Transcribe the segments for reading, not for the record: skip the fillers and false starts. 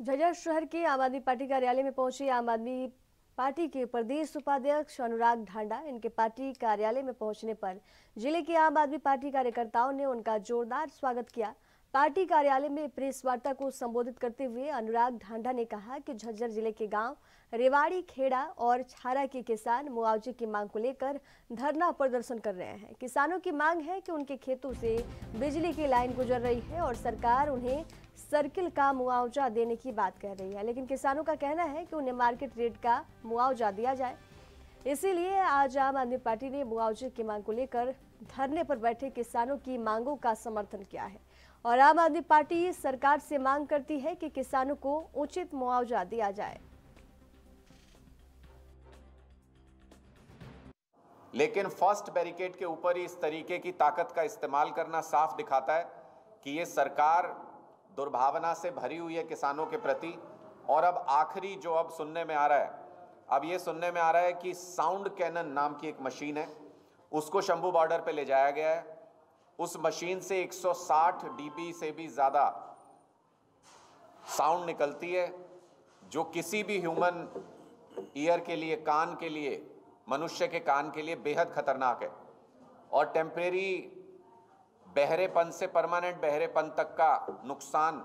झज्जर शहर के आम आदमी पार्टी कार्यालय में पहुंचे आम आदमी पार्टी के प्रदेश उपाध्यक्ष अनुराग ढांडा। इनके पार्टी कार्यालय में पहुंचने पर जिले के आम आदमी पार्टी कार्यकर्ताओं ने उनका जोरदार स्वागत किया। पार्टी कार्यालय में प्रेस वार्ता को संबोधित करते हुए अनुराग ढांडा ने कहा कि झज्जर जिले के गांव रेवाड़ी, खेड़ा और छारा के किसान मुआवजे की मांग को लेकर धरना प्रदर्शन कर रहे हैं। किसानों की मांग है कि उनके खेतों से बिजली की लाइन गुजर रही है और सरकार उन्हें सर्किल का मुआवजा देने की बात कह रही है, लेकिन किसानों का कहना है कि उन्हें मार्केट रेट का मुआवजा दिया जाए। इसीलिए आज आम आदमी पार्टी ने मुआवजे की मांग को लेकर धरने पर बैठे किसानों की मांगों का समर्थन किया है और आम आदमी पार्टी सरकार से मांग करती है कि किसानों को उचित मुआवजा दिया जाए। लेकिन फर्स्ट बैरिकेड के ऊपर ही इस तरीके की ताकत का इस्तेमाल करना साफ दिखाता है कि ये सरकार दुर्भावना से भरी हुई है किसानों के प्रति। और अब आखिरी जो अब सुनने में आ रहा है, अब ये सुनने में आ रहा है कि साउंड कैनन नाम की एक मशीन है, उसको शंभू बॉर्डर पे ले जाया गया है। उस मशीन से 160 डीबी से भी ज़्यादा साउंड निकलती है, जो किसी भी ह्यूमन ईयर के लिए, कान के लिए, मनुष्य के कान के लिए बेहद खतरनाक है और टेम्परेरी बहरेपन से परमानेंट बहरेपन तक का नुकसान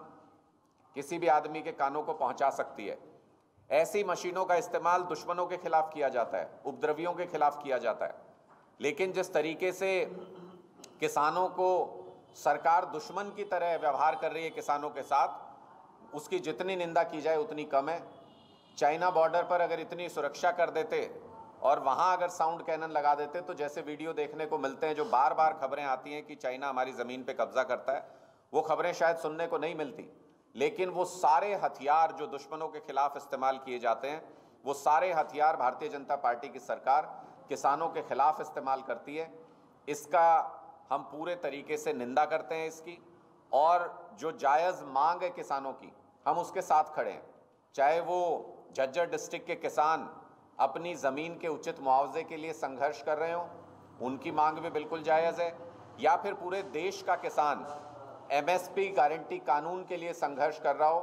किसी भी आदमी के कानों को पहुंचा सकती है। ऐसी मशीनों का इस्तेमाल दुश्मनों के खिलाफ किया जाता है, उपद्रवियों के खिलाफ किया जाता है। लेकिन जिस तरीके से किसानों को सरकार दुश्मन की तरह व्यवहार कर रही है किसानों के साथ, उसकी जितनी निंदा की जाए उतनी कम है। चाइना बॉर्डर पर अगर इतनी सुरक्षा कर देते और वहाँ अगर साउंड कैनन लगा देते तो जैसे वीडियो देखने को मिलते हैं, जो बार बार खबरें आती हैं कि चाइना हमारी ज़मीन पे कब्जा करता है, वो खबरें शायद सुनने को नहीं मिलती। लेकिन वो सारे हथियार जो दुश्मनों के खिलाफ इस्तेमाल किए जाते हैं, वो सारे हथियार भारतीय जनता पार्टी की सरकार किसानों के खिलाफ इस्तेमाल करती है। इसका हम पूरे तरीके से निंदा करते हैं इसकी, और जो जायज़ मांग है किसानों की, हम उसके साथ खड़े हैं। चाहे वो झज्जर डिस्ट्रिक्ट के किसान अपनी ज़मीन के उचित मुआवजे के लिए संघर्ष कर रहे हों, उनकी मांग भी बिल्कुल जायज़ है, या फिर पूरे देश का किसान एमएसपी गारंटी कानून के लिए संघर्ष कर रहा हो,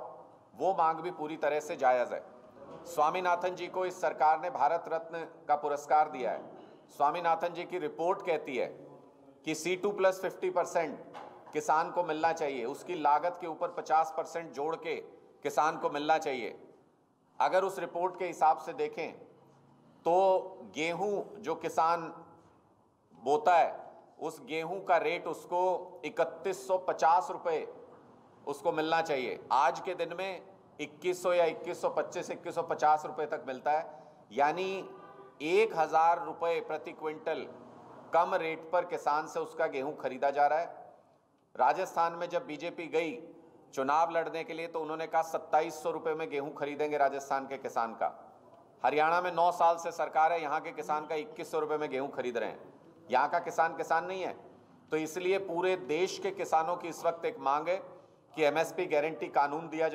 वो मांग भी पूरी तरह से जायज़ है। स्वामीनाथन जी को इस सरकार ने भारत रत्न का पुरस्कार दिया है। स्वामीनाथन जी की रिपोर्ट कहती है कि C2+50% किसान को मिलना चाहिए, उसकी लागत के ऊपर 50% जोड़ के किसान को मिलना चाहिए। अगर उस रिपोर्ट के हिसाब से देखें तो गेहूं जो किसान बोता है, उस गेहूं का रेट उसको 3150 रुपये उसको मिलना चाहिए। आज के दिन में 2100 या 2125, 2150 रुपये तक मिलता है, यानी 1000 रुपये प्रति क्विंटल कम रेट पर किसान से उसका गेहूं खरीदा जा रहा है। राजस्थान में जब बीजेपी गई चुनाव लड़ने के लिए तो उन्होंने कहा 2700 रुपये में गेहूं खरीदेंगे राजस्थान के किसान का। हरियाणा में 9 साल से सरकार है, यहाँ के किसान का 2100 रुपये में गेहूं खरीद रहे हैं। यहाँ का किसान नहीं है। तो इसलिए पूरे देश के किसानों की इस वक्त एक मांग है कि एमएसपी गारंटी कानून दिया जाए।